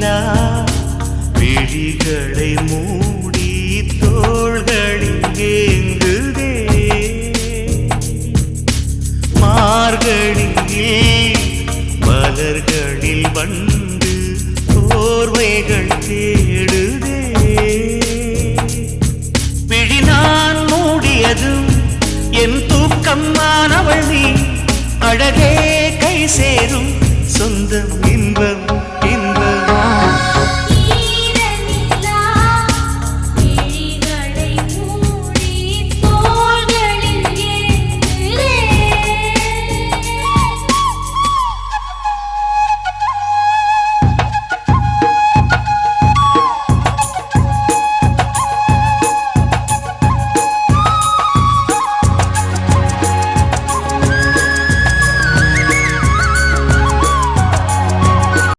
நிலா விழிகளை மூடி தோள்களில் ஏங்குதே மார்கழியில் மலர்களில் வந்து போர்வைகள் தேடுதே விழி நான் மூடியதும் என் தூக்கம் மானவள் நீ அழகே கை சேரும் சொந்தம் இன்பம்